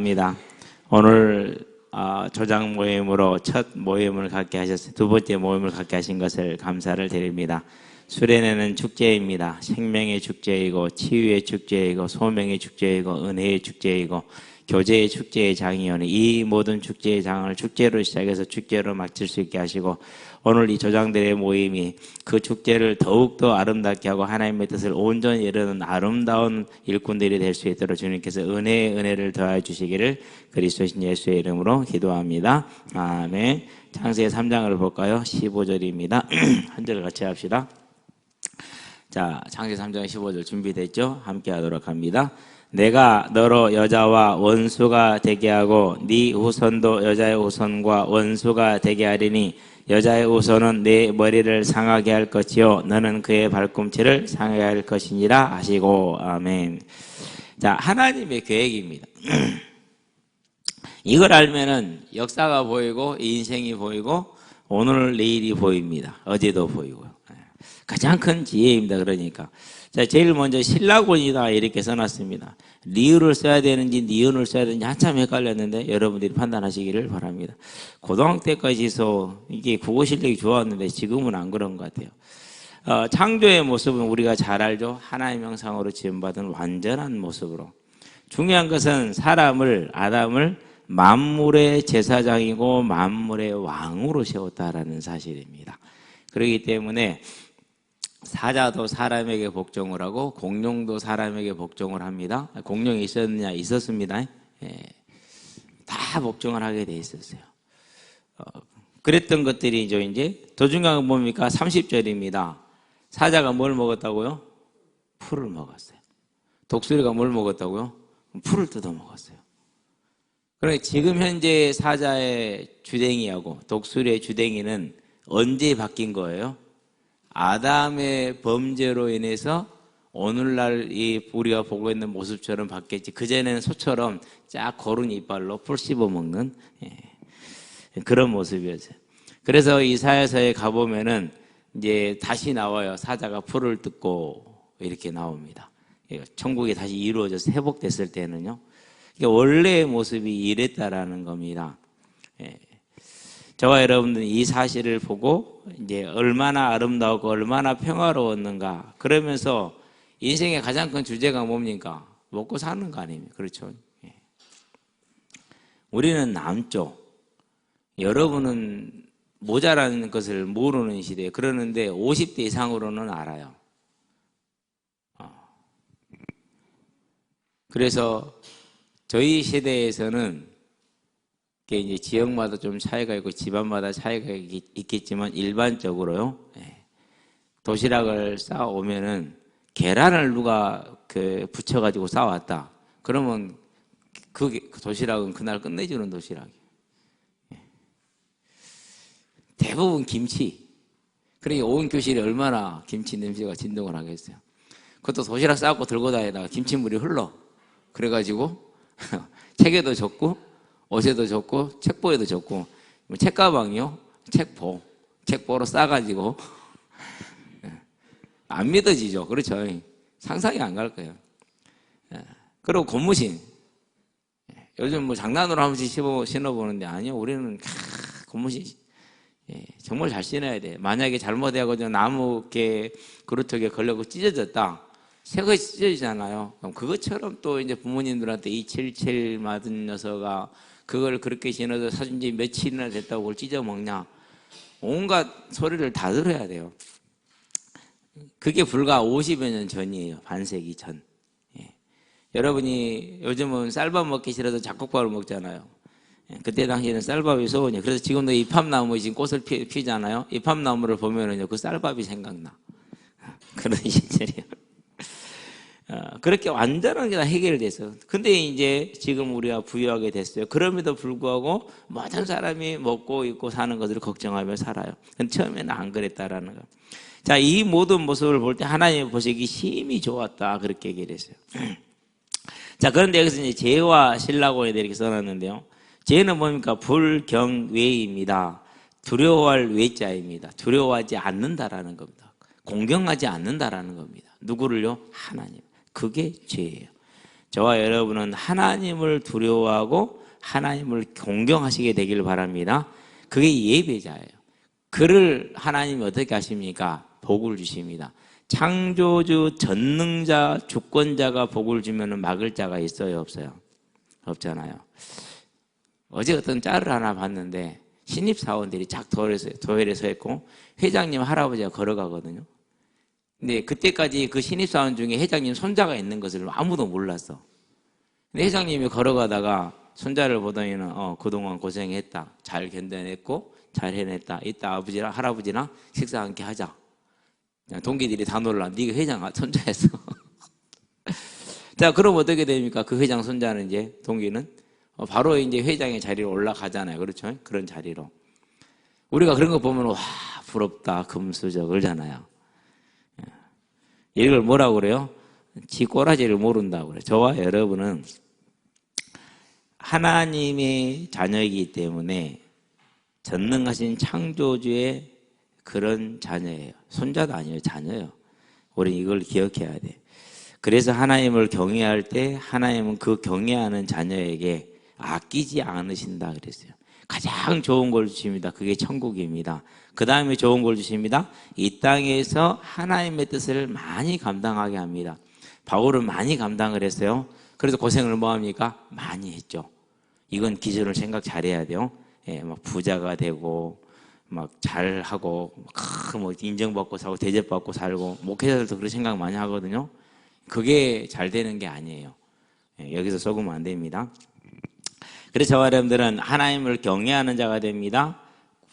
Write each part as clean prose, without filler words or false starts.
감사합니다. 오늘 조장 모임으로 첫 모임을 갖게 하셔서 두 번째 모임을 갖게 하신 것을 감사를 드립니다. 수련회는 축제입니다. 생명의 축제이고 치유의 축제이고 소명의 축제이고 은혜의 축제이고 교제의 축제의 장이오니 이 모든 축제의 장을 축제로 시작해서 축제로 마칠 수 있게 하시고 오늘 이 조장들의 모임이 그 축제를 더욱더 아름답게 하고 하나님의 뜻을 온전히 이루는 아름다운 일꾼들이 될 수 있도록 주님께서 은혜의 은혜를 더해 주시기를 그리스도신 예수의 이름으로 기도합니다. 아멘. 창세기 3장을 볼까요? 15절입니다. 한 절 같이 합시다. 자, 창세기 3장 15절 준비됐죠? 함께 하도록 합니다. 내가 너로 여자와 원수가 되게 하고 네 후손도 여자의 후손과 원수가 되게 하리니 여자의 후손은 네 머리를 상하게 할 것이요 너는 그의 발꿈치를 상하게 할 것이니라 하시고 아멘. 자, 하나님의 계획입니다. 이걸 알면은 역사가 보이고 인생이 보이고 오늘 내일이 보입니다. 어제도 보이고요. 가장 큰 지혜입니다. 그러니까 자, 제일 먼저 신라곤이다 이렇게 써놨습니다. 리을을 써야 되는지 니은을 써야 되는지 한참 헷갈렸는데 여러분들이 판단하시기를 바랍니다. 고등학교 때까지서 이게 국어 실력이 좋았는데 지금은 안 그런 것 같아요. 창조의 모습은 우리가 잘 알죠. 하나님의 형상으로 지음받은 완전한 모습으로. 중요한 것은 사람을 아담을 만물의 제사장이고 만물의 왕으로 세웠다라는 사실입니다. 그렇기 때문에 사자도 사람에게 복종을 하고 공룡도 사람에게 복종을 합니다. 공룡이 있었느냐? 있었습니다. 예. 다 복종을 하게 돼 있었어요. 그랬던 것들이죠. 이제 더 중요한 건 뭡니까? 30절입니다. 사자가 뭘 먹었다고요? 풀을 먹었어요. 독수리가 뭘 먹었다고요? 풀을 뜯어 먹었어요. 그러니까 지금 현재 사자의 주댕이하고 독수리의 주댕이는 언제 바뀐 거예요? 아담의 범죄로 인해서 오늘날 이 우리가 보고 있는 모습처럼 바뀌었지. 그전에는 소처럼 쫙 고른 이빨로 풀 씹어 먹는 그런 모습이었어요. 그래서 이사야서에 가보면은 이제 다시 나와요. 사자가 풀을 뜯고 이렇게 나옵니다. 천국이 다시 이루어져서 회복됐을 때는요. 원래의 모습이 이랬다라는 겁니다. 저와 여러분들은 이 사실을 보고 이제 얼마나 아름다웠고 얼마나 평화로웠는가. 그러면서 인생의 가장 큰 주제가 뭡니까? 먹고 사는 거 아닙니까? 그렇죠. 우리는 남죠. 여러분은 모자라는 것을 모르는 시대에 그러는데 50대 이상으로는 알아요. 그래서 저희 세대에서는 이제 지역마다 좀 차이가 있고 집안마다 차이가 있겠지만 일반적으로요. 도시락을 싸오면은 계란을 누가 붙여가지고 싸왔다. 그러면 그 도시락은 그날 끝내주는 도시락이에요. 대부분 김치. 그러니까 온 교실에 얼마나 김치 냄새가 진동을 하겠어요. 그것도 도시락 싸고 들고 다니다가 김치물이 흘러. 그래가지고 책에도 적고 옷에도 적고 책보에도 적고 책가방이요? 책보로 싸가지고 안 믿어지죠. 그렇죠. 상상이 안 갈 거예요. 그리고 고무신 요즘 뭐 장난으로 한 번씩 신어보는데 아니요. 우리는 고무신 정말 잘 신어야 돼. 만약에 잘못해가지고 나무 그루터기에 걸려고 찢어졌다. 새것이 찢어지잖아요. 그럼 그것처럼 또 이제 부모님들한테 이 77 맞은 녀석아 그걸 그렇게 신어서 사준 지 며칠이나 됐다고 그걸 찢어 먹냐. 온갖 소리를 다 들어야 돼요. 그게 불과 50여 년 전이에요. 반세기 전. 여러분이 요즘은 쌀밥 먹기 싫어서 잡곡밥을 먹잖아요. 그때 당시에는 쌀밥이 소원이에요. 그래서 지금도 이 팝나무 지금 꽃을 피잖아요. 이 팝나무를 보면은요, 그 쌀밥이 생각나. 그런 시절이에요. 그렇게 완전한 게 다 해결됐어요. 근데 이제 지금 우리가 부유하게 됐어요. 그럼에도 불구하고 모든 사람이 먹고 입고 사는 것을 걱정하며 살아요. 근데 처음에는 안 그랬다라는 거. 자, 이 모든 모습을 볼 때 하나님 보시기 심히 좋았다. 그렇게 얘기를 했어요. 자, 그런데 여기서 이제 죄와 신라곤에 대해 이렇게 써놨는데요. 죄는 뭡니까? 불경외입니다. 두려워할 외자입니다. 두려워하지 않는다라는 겁니다. 공경하지 않는다라는 겁니다. 누구를요? 하나님. 그게 죄예요. 저와 여러분은 하나님을 두려워하고 하나님을 존경하시게 되길 바랍니다. 그게 예배자예요. 그를 하나님이 어떻게 하십니까? 복을 주십니다. 창조주, 전능자, 주권자가 복을 주면 막을 자가 있어요, 없어요? 없잖아요. 어제 어떤 짤을 하나 봤는데 신입사원들이 쫙 도열에 서 있고 회장님 할아버지가 걸어가거든요. 근데 그때까지 그 신입사원 중에 회장님 손자가 있는 것을 아무도 몰랐어. 근데 회장님이 걸어가다가 손자를 보더니는 그동안 고생했다. 잘 견뎌냈고 잘 해냈다. 이따 아버지랑 할아버지랑 식사 함께 하자. 동기들이 다 놀라. 네가 회장 손자였어. 자, 그럼 어떻게 됩니까? 그 회장 손자는 이제 동기는 바로 이제 회장의 자리로 올라가잖아요. 그렇죠? 그런 자리로. 우리가 그런 거 보면 와 부럽다 금수저 그러잖아요. 이걸 뭐라고 그래요? 지 꼬라지를 모른다고 그래요. 저와 여러분은 하나님의 자녀이기 때문에 전능하신 창조주의 그런 자녀예요. 손자도 아니에요. 자녀예요. 우리는 이걸 기억해야 돼. 그래서 하나님을 경외할 때 하나님은 그 경외하는 자녀에게 아끼지 않으신다 그랬어요. 가장 좋은 걸 주십니다. 그게 천국입니다. 그 다음에 좋은 걸 주십니다. 이 땅에서 하나님의 뜻을 많이 감당하게 합니다. 바울은 많이 감당을 했어요. 그래서 고생을 뭐합니까? 많이 했죠. 이건 기준을 생각 잘해야 돼요. 예, 막 부자가 되고 막 잘하고 뭐 인정받고 살고 대접받고 살고 목회자들도 그런 생각 많이 하거든요. 그게 잘 되는 게 아니에요. 예, 여기서 속으면 안 됩니다. 그래서 저와 여러분들은 하나님을 경외하는 자가 됩니다.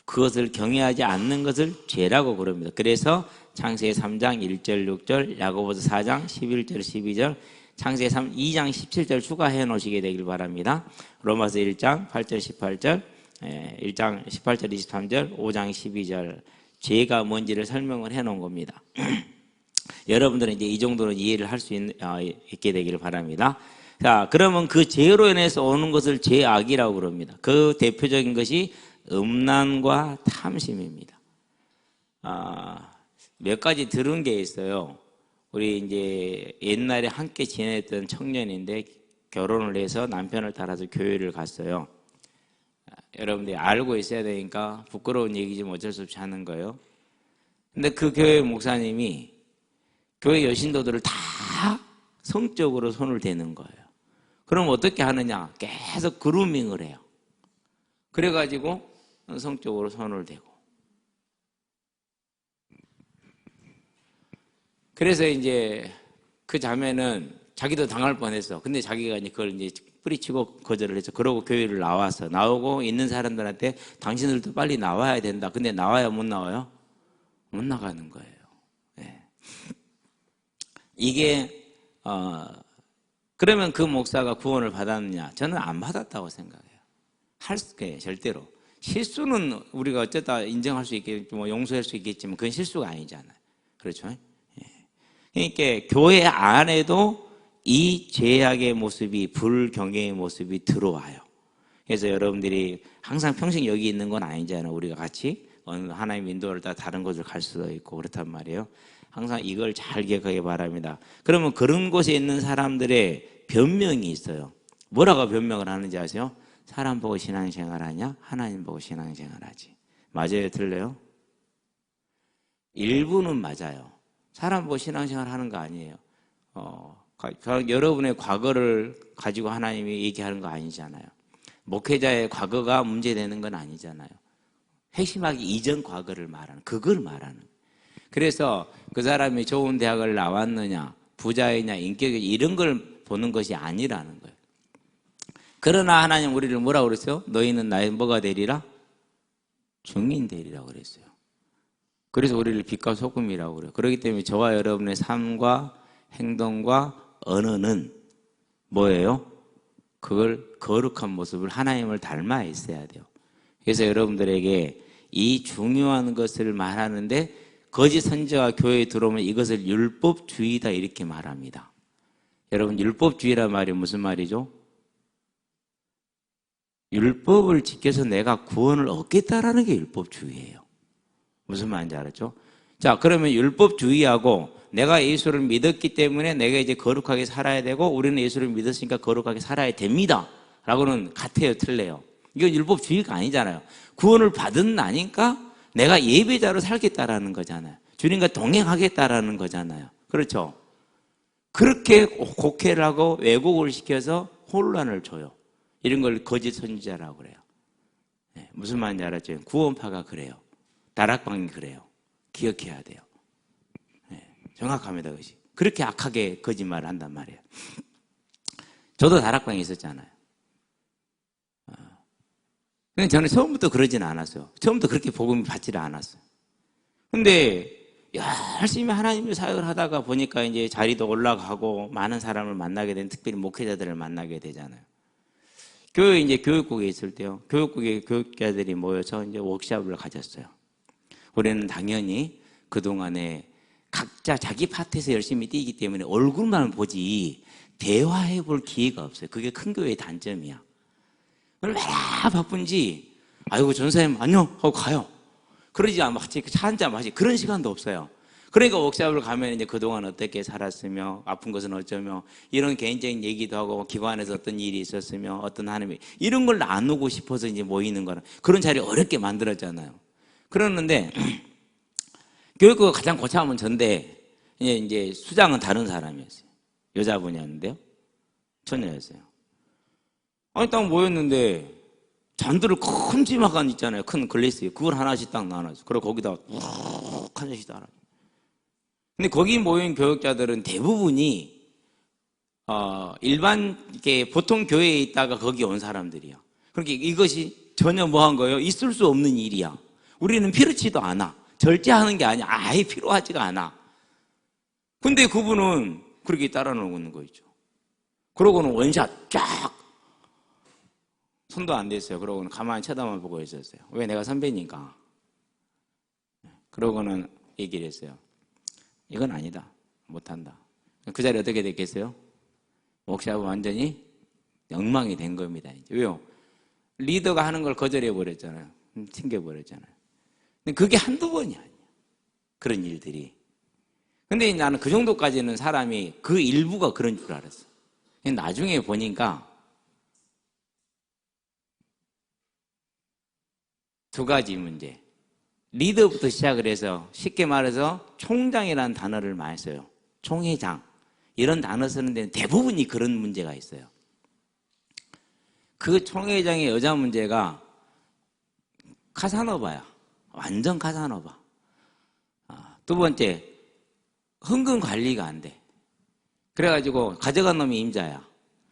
그것을 경외하지 않는 것을 죄라고 부릅니다. 그래서 창세기 3장 1절 6절, 야고보서 4장 11절 12절, 창세기 2장 17절 추가해 놓으시게 되길 바랍니다. 로마서 1장 8절 18절, 1장 18절 23절, 5장 12절 죄가 뭔지를 설명을 해 놓은 겁니다. 여러분들은 이제 이 정도는 이해를 할 수 있게 되기를 바랍니다. 자, 그러면 그 죄로 인해서 오는 것을 죄악이라고 부릅니다. 그 대표적인 것이 음란과 탐심입니다. 몇 가지 들은 게 있어요. 우리 이제 옛날에 함께 지냈던 청년인데 결혼을 해서 남편을 따라서 교회를 갔어요. 여러분들이 알고 있어야 되니까 부끄러운 얘기지만 어쩔 수 없이 하는 거예요. 근데 그 교회 목사님이 교회 여신도들을 다 성적으로 손을 대는 거예요. 그럼 어떻게 하느냐? 계속 그루밍을 해요. 그래가지고 성적으로 손을 대고. 그래서 이제 그 자매는 자기도 당할 뻔했어. 근데 자기가 이제 그걸 이제 뿌리치고 거절을 했어. 그러고 교회를 나왔어. 나오고 있는 사람들한테 당신들도 빨리 나와야 된다. 근데 나와야 못 나와요? 못 나가는 거예요. 네. 이게 그러면 그 목사가 구원을 받았느냐? 저는 안 받았다고 생각해요. 할 수, 절대로. 실수는 우리가 어쩌다 인정할 수 있겠지만, 뭐 용서할 수 있겠지만, 그건 실수가 아니잖아요. 그렇죠? 예. 그러니까 교회 안에도 이 죄악의 모습이, 불경외의 모습이 들어와요. 그래서 여러분들이 항상 평생 여기 있는 건 아니잖아요. 우리가 같이 어느 하나님 인도를 따라 다른 곳을 갈 수도 있고 그렇단 말이에요. 항상 이걸 잘 기억하기 바랍니다. 그러면 그런 곳에 있는 사람들의 변명이 있어요. 뭐라고 변명을 하는지 아세요? 사람 보고 신앙생활하냐? 하나님 보고 신앙생활하지. 맞아요? 틀려요? 일부는 맞아요. 사람 보고 신앙생활 하는 거 아니에요. 여러분의 과거를 가지고 하나님이 얘기하는 거 아니잖아요. 목회자의 과거가 문제되는 건 아니잖아요. 핵심하기 이전 과거를 말하는, 그걸 말하는. 그래서 그 사람이 좋은 대학을 나왔느냐, 부자이냐, 인격이 이런 걸 보는 것이 아니라는 거예요. 그러나 하나님 우리를 뭐라고 그랬어요? 너희는 나의 뭐가 되리라? 증인 되리라고 그랬어요. 그래서 우리를 빛과 소금이라고 그래요. 그렇기 때문에 저와 여러분의 삶과 행동과 언어는 뭐예요? 그걸 거룩한 모습을 하나님을 닮아 있어야 돼요. 그래서 여러분들에게 이 중요한 것을 말하는데 거짓 선지자가 교회에 들어오면 이것을 율법주의다 이렇게 말합니다. 여러분 율법주의란 말이 무슨 말이죠? 율법을 지켜서 내가 구원을 얻겠다라는 게 율법주의예요. 무슨 말인지 알았죠? 자, 그러면 율법주의하고 내가 예수를 믿었기 때문에 내가 이제 거룩하게 살아야 되고 우리는 예수를 믿었으니까 거룩하게 살아야 됩니다 라고는 같아요, 틀려요? 이건 율법주의가 아니잖아요. 구원을 받은 나니까 내가 예배자로 살겠다라는 거잖아요. 주님과 동행하겠다라는 거잖아요. 그렇죠? 그렇게 곡해를 하고 왜곡을 시켜서 혼란을 줘요. 이런 걸 거짓 선지자라고 그래요. 네, 무슨 말인지 알았죠? 구원파가 그래요. 다락방이 그래요. 기억해야 돼요. 네, 정확합니다. 그것이. 그렇게 악하게 거짓말을 한단 말이에요. 저도 다락방에 있었잖아요. 근데 저는 처음부터 그러지는 않았어요. 처음부터 그렇게 복음을 받지를 않았어요. 근데 열심히 하나님의 사역을 하다가 보니까 이제 자리도 올라가고 많은 사람을 만나게 된, 특별히 목회자들을 만나게 되잖아요. 이제 교육국에 있을 때요. 교육국에 교육자들이 모여서 이제 워크숍을 가졌어요. 우리는 당연히 그동안에 각자 자기 파트에서 열심히 뛰기 때문에 얼굴만 보지 대화해 볼 기회가 없어요. 그게 큰 교회의 단점이야. 얼마나 바쁜지, 아이고, 전사님, 안녕! 하고 가요. 그러지 않아. 차 한잔 마시 그런 시간도 없어요. 그러니까 워크숍을 가면 이제 그동안 어떻게 살았으며, 아픈 것은 어쩌며, 이런 개인적인 얘기도 하고, 기관에서 어떤 일이 있었으며, 어떤 하나님이, 이런 걸 나누고 싶어서 이제 모이는 거는 그런 자리 어렵게 만들었잖아요. 그러는데, 교육부가 가장 고참은 전데, 이제 수장은 다른 사람이었어요. 여자분이었는데요. 처녀였어요. 아니, 딱 모였는데, 잔들을 큼지막한 있잖아요. 큰 글래스. 그걸 하나씩 딱 나눠서. 그리고 거기다 욱 한 잔씩 따라. 근데 거기 모인 교육자들은 대부분이, 일반, 이렇게 보통 교회에 있다가 거기 온 사람들이야. 그러니까 이것이 전혀 뭐 한 거예요? 있을 수 없는 일이야. 우리는 필요치도 않아. 절제하는 게 아니야. 아예 필요하지가 않아. 근데 그분은 그렇게 따라 놓는 거 있죠. 그러고는 원샷 쫙! 손도 안 댔어요. 그러고는 가만히 쳐다만 보고 있었어요. 왜? 내가 선배니까. 그러고는 얘기를 했어요. 이건 아니다. 못한다. 그 자리 어떻게 됐겠어요? 워크숍은 완전히 엉망이 된 겁니다. 이제. 왜요? 리더가 하는 걸 거절해버렸잖아요. 튕겨버렸잖아요. 근데 그게 한두 번이 아니에요. 그런 일들이. 근데 나는 그 정도까지는 사람이 그 일부가 그런 줄 알았어요. 나중에 보니까 두 가지 문제. 리더부터 시작을 해서 쉽게 말해서 총장이라는 단어를 많이 써요. 총회장. 이런 단어 쓰는 데는 대부분이 그런 문제가 있어요. 그 총회장의 여자 문제가 카사노바야. 완전 카사노바. 두 번째, 헌금 관리가 안 돼. 그래가지고 가져간 놈이 임자야.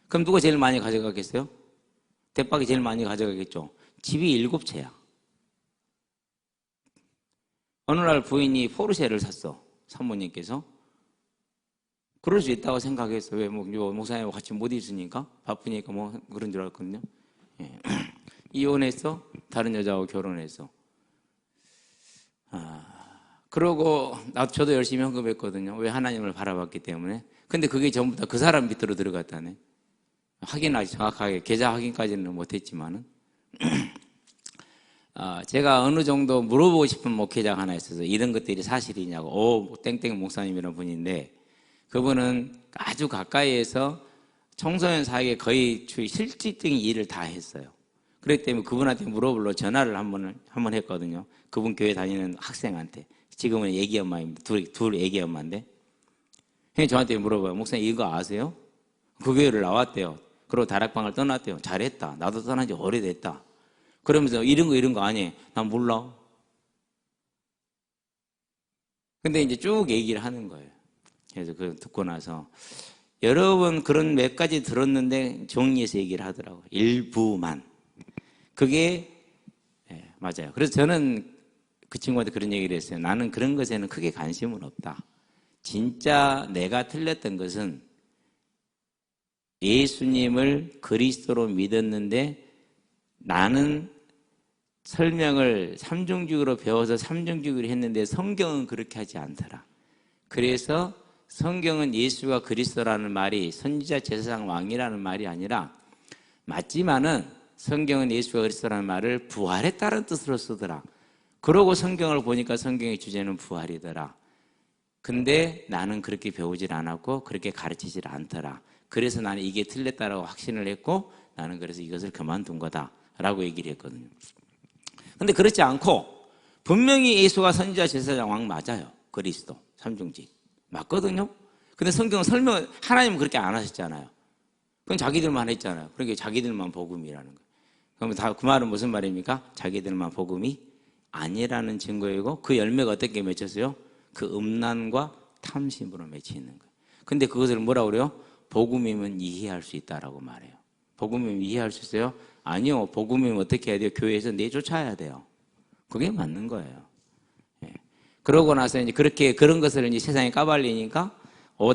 그럼 누가 제일 많이 가져가겠어요? 대박이 제일 많이 가져가겠죠. 집이 7채야. 어느 날 부인이 포르쉐를 샀어. 사모님께서. 그럴 수 있다고 생각했어. 왜? 목사님하고 같이 못 있으니까? 바쁘니까 뭐 그런 줄 알았거든요. 예. 이혼했어. 다른 여자하고 결혼했어. 그러고 저도 열심히 헌금했거든요. 왜? 하나님을 바라봤기 때문에. 근데 그게 전부 다 그 사람 밑으로 들어갔다네. 확인하지 정확하게 계좌 확인까지는 못했지만은 제가 어느 정도 물어보고 싶은 목회자가 하나 있어서 이런 것들이 사실이냐고 땡땡 목사님이라는 분인데 그분은 아주 가까이에서 청소년 사역에 거의 실질적인 일을 다 했어요. 그렇기 때문에 그분한테 물어보러 전화를 한 번 했거든요. 그분 교회 다니는 학생한테. 지금은 애기 엄마입니다. 둘 애기 엄마인데. 저한테 물어봐요. 목사님 이거 아세요? 그 교회를 나왔대요. 그리고 다락방을 떠났대요. 잘했다. 나도 떠난 지 오래됐다. 그러면서 이런 거 아니? 난 몰라. 근데 이제 쭉 얘기를 하는 거예요. 그래서 그걸 듣고 나서 여러 번 그런 몇 가지 들었는데 정리해서 얘기를 하더라고요. 일부만. 그게 맞아요. 그래서 저는 그 친구한테 그런 얘기를 했어요. 나는 그런 것에는 크게 관심은 없다. 진짜 내가 틀렸던 것은 예수님을 그리스도로 믿었는데 나는 설명을 삼중주의로 배워서 삼중주의로 했는데 성경은 그렇게 하지 않더라. 그래서 성경은 예수가 그리스도라는 말이 선지자 제사장 왕이라는 말이 아니라 맞지만은 성경은 예수가 그리스도라는 말을 부활했다는 뜻으로 쓰더라. 그러고 성경을 보니까 성경의 주제는 부활이더라. 근데 나는 그렇게 배우질 않았고 그렇게 가르치질 않더라. 그래서 나는 이게 틀렸다라고 확신을 했고 나는 그래서 이것을 그만둔 거다라고 얘기를 했거든요. 근데 그렇지 않고 분명히 예수가 선지자 제사장 왕 맞아요. 그리스도 삼중직 맞거든요. 근데 성경은 설명 하나님은 그렇게 안 하셨잖아요. 그건 자기들만 했잖아요. 그러니까 자기들만 복음이라는 거예요. 그러면 다 그 말은 무슨 말입니까? 자기들만 복음이 아니라는 증거이고 그 열매가 어떻게 맺혔어요? 그 음란과 탐심으로 맺히는 거예요. 근데 그것을 뭐라고 그래요? 복음이면 이해할 수 있다라고 말해요. 복음이면 이해할 수 있어요? 아니요. 복음이면 어떻게 해야 돼요? 교회에서 내쫓아야 돼요. 그게 맞는 거예요. 예. 그러고 나서 이제 그렇게 그런 것을 이제 세상에 까발리니까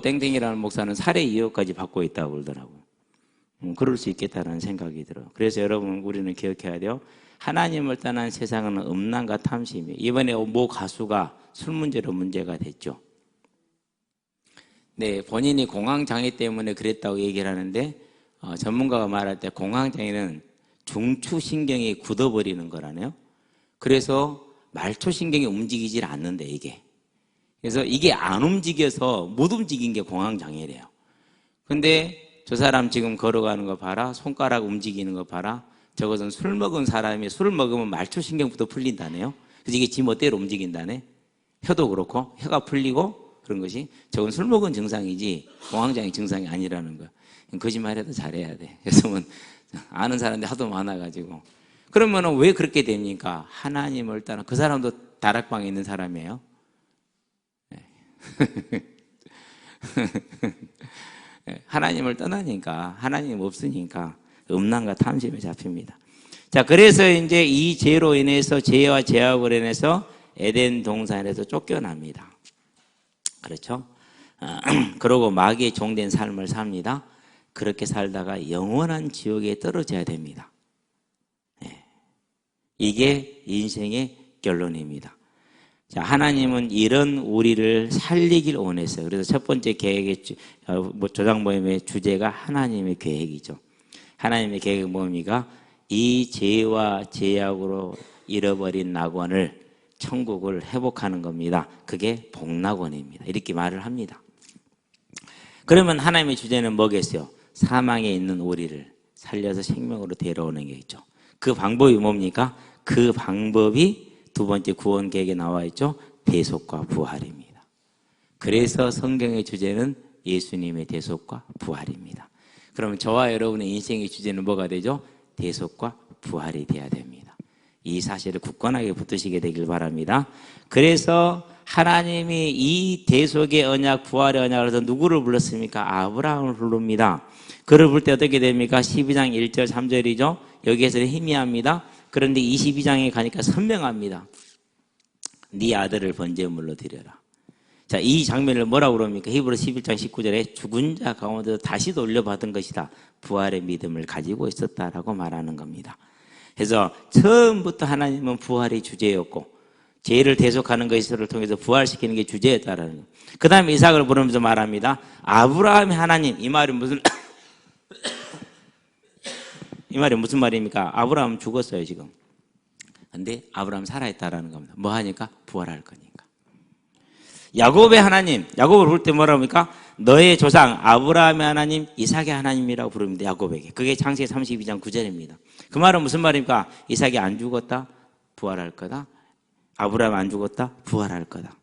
땡땡이라는 목사는 살해 이유까지 받고 있다고 그러더라고요. 그럴 수 있겠다는 생각이 들어요. 그래서 여러분 우리는 기억해야 돼요. 하나님을 떠난 세상은 음란과 탐심이에요. 이번에 모 가수가 술 문제로 문제가 됐죠. 네, 본인이 공황장애 때문에 그랬다고 얘기를 하는데 전문가가 말할 때 공황장애는 중추신경이 굳어버리는 거라네요. 그래서 말초신경이 움직이질 않는데 이게. 그래서 이게 안 움직여서 못 움직인 게 공황장애래요. 근데 저 사람 지금 걸어가는 거 봐라. 손가락 움직이는 거 봐라. 저것은 술 먹은 사람이 술 먹으면 말초신경부터 풀린다네요. 그래서 이게 지 멋대로 움직인다네. 혀도 그렇고 혀가 풀리고 그런 것이 저건 술 먹은 증상이지 공황장애 증상이 아니라는 거야. 거짓말해도 잘해야 돼. 그래서 아는 사람들이 하도 많아가지고 그러면은 왜 그렇게 됩니까? 하나님을 따라 그 사람도 다락방에 있는 사람이에요. 하나님을 떠나니까 하나님 없으니까 음란과 탐심에 잡힙니다. 자, 그래서 이제 이 죄로 인해서 죄와 죄악으로 인해서 에덴 동산에서 쫓겨납니다. 그렇죠? 그러고 마귀의 종된 삶을 삽니다. 그렇게 살다가 영원한 지옥에 떨어져야 됩니다. 이게 인생의 결론입니다. 자, 하나님은 이런 우리를 살리길 원했어요. 그래서 첫 번째 계획의 조장 모임의 주제가 하나님의 계획이죠. 하나님의 계획은 뭡니까? 이 죄와 죄악으로 잃어버린 낙원을 천국을 회복하는 겁니다. 그게 복낙원입니다. 이렇게 말을 합니다. 그러면 하나님의 주제는 뭐겠어요? 사망에 있는 우리를 살려서 생명으로 데려오는 게 있죠. 그 방법이 뭡니까? 그 방법이 두 번째 구원 계획에 나와 있죠. 대속과 부활입니다. 그래서 성경의 주제는 예수님의 대속과 부활입니다. 그러면 저와 여러분의 인생의 주제는 뭐가 되죠? 대속과 부활이 돼야 됩니다. 이 사실을 굳건하게 붙드시게 되길 바랍니다. 그래서 하나님이 이 대속의 언약, 부활의 언약을 해서 누구를 불렀습니까? 아브라함을 부릅니다. 그를 부를 때 어떻게 됩니까? 12장 1절 3절이죠. 여기에서는 희미합니다. 그런데 22장에 가니까 선명합니다. 네 아들을 번제물로 드려라. 자, 이 장면을 뭐라고 그럽니까? 히브리 11장 19절에 죽은 자 가운데서 다시 돌려받은 것이다. 부활의 믿음을 가지고 있었다라고 말하는 겁니다. 그래서 처음부터 하나님은 부활이 주제였고 죄를 대속하는 것을 통해서 부활시키는 게 주제였다라는 거예요. 그 다음에 이삭을 부르면서 말합니다. 아브라함의 하나님. 이 말이 무슨 이 말이 무슨 말입니까? 아브라함은 죽었어요 지금. 근데 아브라함 살아있다라는 겁니다. 뭐 하니까? 부활할 거니까. 야곱의 하나님, 야곱을 부를 때 뭐라고 합니까? 너의 조상 아브라함의 하나님, 이삭의 하나님이라고 부릅니다. 야곱에게. 그게 창세기 32장 9절입니다. 그 말은 무슨 말입니까? 이삭이 안 죽었다, 부활할 거다. 아브라함 안 죽었다, 부활할 거다.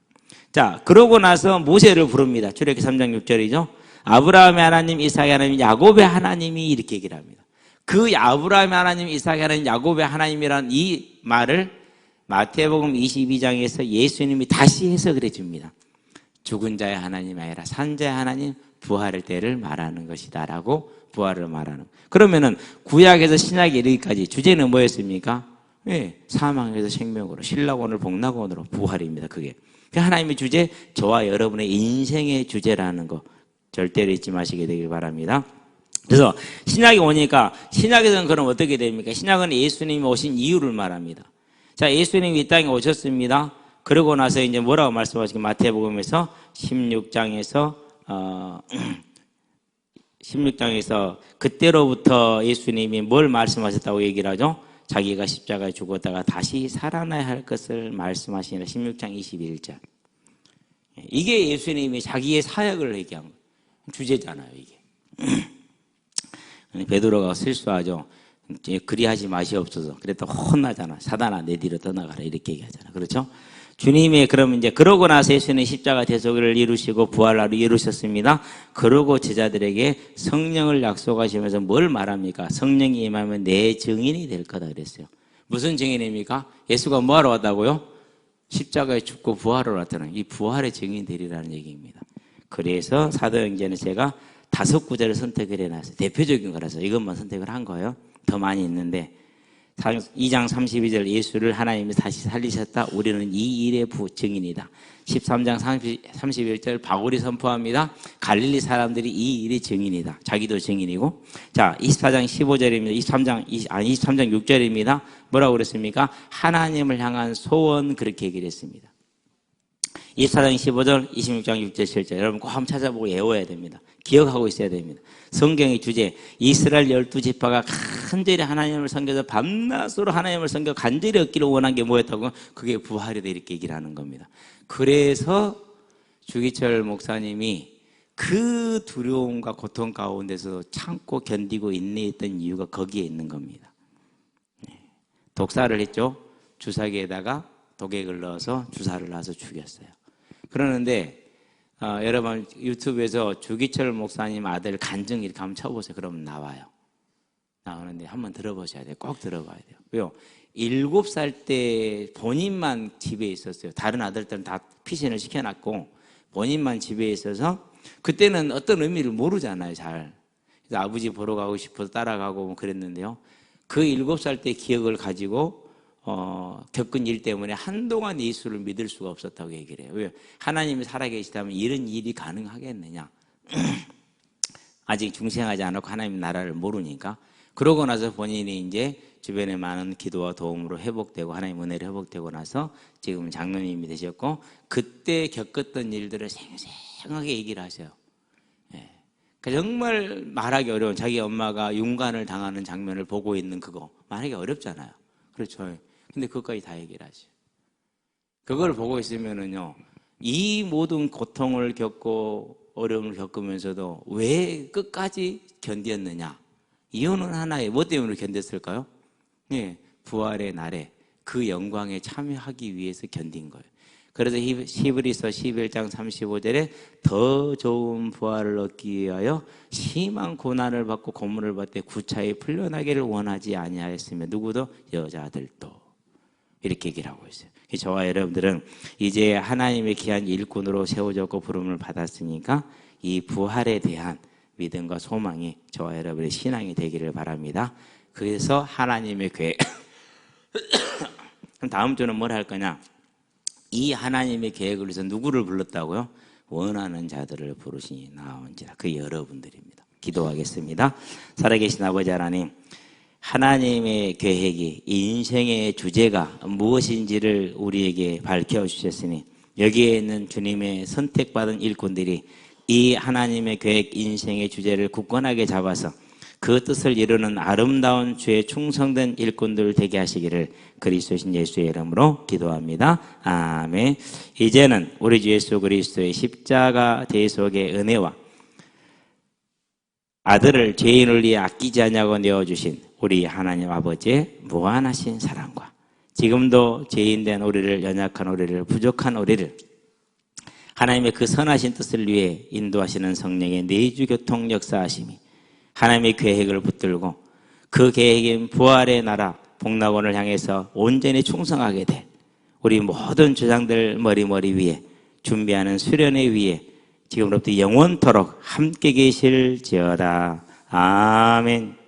자, 그러고 나서 모세를 부릅니다. 출애굽기 3장 6절이죠. 아브라함의 하나님, 이삭의 하나님, 야곱의 하나님이 이렇게 얘기를 합니다. 그 아브라함의 하나님, 이삭의 하나님, 야곱의 하나님이라는 이 말을 마태복음 22장에서 예수님이 다시 해석을 해줍니다. 죽은 자의 하나님 아니라 산 자의 하나님, 부활의 때를 말하는 것이다 라고 부활을 말하는. 그러면은 구약에서 신약에 이르기까지 주제는 뭐였습니까? 네, 사망에서 생명으로, 신락원을 복락원으로 부활입니다. 그게 하나님의 주제, 저와 여러분의 인생의 주제라는 거 절대로 잊지 마시게 되길 바랍니다. 그래서 신약에 오니까 신약에서는 그럼 어떻게 됩니까? 신약은 예수님이 오신 이유를 말합니다. 자, 예수님이 이 땅에 오셨습니다. 그러고 나서 이제 뭐라고 말씀하시고 마태복음에서 16장에서 그때로부터 예수님이 뭘 말씀하셨다고 얘기를 하죠? 자기가 십자가에 죽었다가 다시 살아나야 할 것을 말씀하시는 16장 21절. 이게 예수님이 자기의 사역을 얘기한 주제잖아요, 이게. 베드로가 실수하죠. 그리하지 마시옵소서. 그랬다 혼나잖아. 사단아, 내 뒤로 떠나가라. 이렇게 얘기하잖아. 그렇죠? 주님이 그러면 이제 그러고 나서 예수는 십자가 대속을 이루시고 부활하러 이루셨습니다. 그러고 제자들에게 성령을 약속하시면서 뭘 말합니까? 성령이 임하면 내 증인이 될 거다 그랬어요. 무슨 증인입니까? 예수가 뭐하러 왔다고요? 십자가에 죽고 부활하러 왔다는 이 부활의 증인이 되리라는 얘기입니다. 그래서 사도행전에 제가 5구절을 선택을 해놨어요. 대표적인 거라서 이것만 선택을 한 거예요. 더 많이 있는데 2장 32절 예수를 하나님이 다시 살리셨다. 우리는 이 일의 증인이다. 13장 31절 바울이 선포합니다. 갈릴리 사람들이 이 일의 증인이다. 자기도 증인이고. 자, 24장 15절입니다. 23장 6절입니다. 뭐라고 그랬습니까? 하나님을 향한 소원 그렇게 얘기를 했습니다. 24장 15절, 26장 6절, 7절. 여러분 꼭 한번 찾아보고 외워야 됩니다. 기억하고 있어야 됩니다. 성경의 주제, 이스라엘 12지파가 간절히 하나님을 섬겨서 밤낮으로 하나님을 섬겨 간절히 얻기를 원한 게 뭐였다고? 그게 부활이다 이렇게 얘기를 하는 겁니다. 그래서 주기철 목사님이 그 두려움과 고통 가운데서 참고 견디고 인내했던 이유가 거기에 있는 겁니다. 독사를 했죠. 주사기에다가 독액을 넣어서 주사를 놔서 죽였어요. 그러는데 여러분 유튜브에서 주기철 목사님 아들 간증 이렇게 한번 쳐보세요. 그러면 나와요. 나오는데 한번 들어보셔야 돼요. 꼭 들어봐야 돼요. 왜요? 7살 때 본인만 집에 있었어요. 다른 아들들은 다 피신을 시켜놨고 본인만 집에 있어서 그때는 어떤 의미를 모르잖아요. 잘. 그래서 아버지 보러 가고 싶어서 따라가고 뭐 그랬는데요. 그 7살 때 기억을 가지고 겪은 일 때문에 한동안 예수를 믿을 수가 없었다고 얘기를 해요. 왜? 하나님이 살아계시다면 이런 일이 가능하겠느냐? 아직 중생하지 않았고 하나님 나라를 모르니까. 그러고 나서 본인이 이제 주변에 많은 기도와 도움으로 회복되고 하나님 은혜로 회복되고 나서 지금 장로님이 되셨고 그때 겪었던 일들을 생생하게 얘기를 하세요. 예. 정말 말하기 어려운 자기 엄마가 윤관을 당하는 장면을 보고 있는 그거 말하기 어렵잖아요. 그렇죠. 근데 그것까지 다 얘기를 하죠. 그걸 보고 있으면은요, 이 모든 고통을 겪고 어려움을 겪으면서도 왜 끝까지 견뎠느냐? 이유는 하나에 뭐 때문에 견뎠을까요? 예, 부활의 날에 그 영광에 참여하기 위해서 견딘 거예요. 그래서 히브리서 11장 35절에 더 좋은 부활을 얻기 위하여 심한 고난을 받고 고문을 받되 구차히 풀려나기를 원하지 아니하였으며 누구도 여자들도 이렇게 얘기를 하고 있어요. 저와 여러분들은 이제 하나님의 귀한 일꾼으로 세워졌고 부름을 받았으니까 이 부활에 대한 믿음과 소망이 저와 여러분의 신앙이 되기를 바랍니다. 그래서 하나님의 계획. 그럼 다음 주는 뭘 할 거냐? 이 하나님의 계획을 위해서 누구를 불렀다고요? 원하는 자들을 부르시니 나온지라. 그 여러분들입니다. 기도하겠습니다. 살아계신 아버지 하나님, 하나님의 계획이 인생의 주제가 무엇인지를 우리에게 밝혀주셨으니 여기에 있는 주님의 선택받은 일꾼들이 이 하나님의 계획 인생의 주제를 굳건하게 잡아서 그 뜻을 이루는 아름다운 주의 충성된 일꾼들 되게 하시기를 그리스도신 예수의 이름으로 기도합니다. 아멘. 이제는 우리 주 예수 그리스도의 십자가 대속의 은혜와 아들을 죄인을 위해 아끼지 않냐고 내어주신 우리 하나님 아버지의 무한하신 사랑과 지금도 죄인된 우리를, 연약한 우리를, 부족한 우리를 하나님의 그 선하신 뜻을 위해 인도하시는 성령의 내주교통 역사하심이 하나님의 계획을 붙들고 그 계획인 부활의 나라 복락원을 향해서 온전히 충성하게 될 우리 모든 주장들 머리 위에 준비하는 수련회 위에 지금부터 영원토록 함께 계실지어다. 아멘.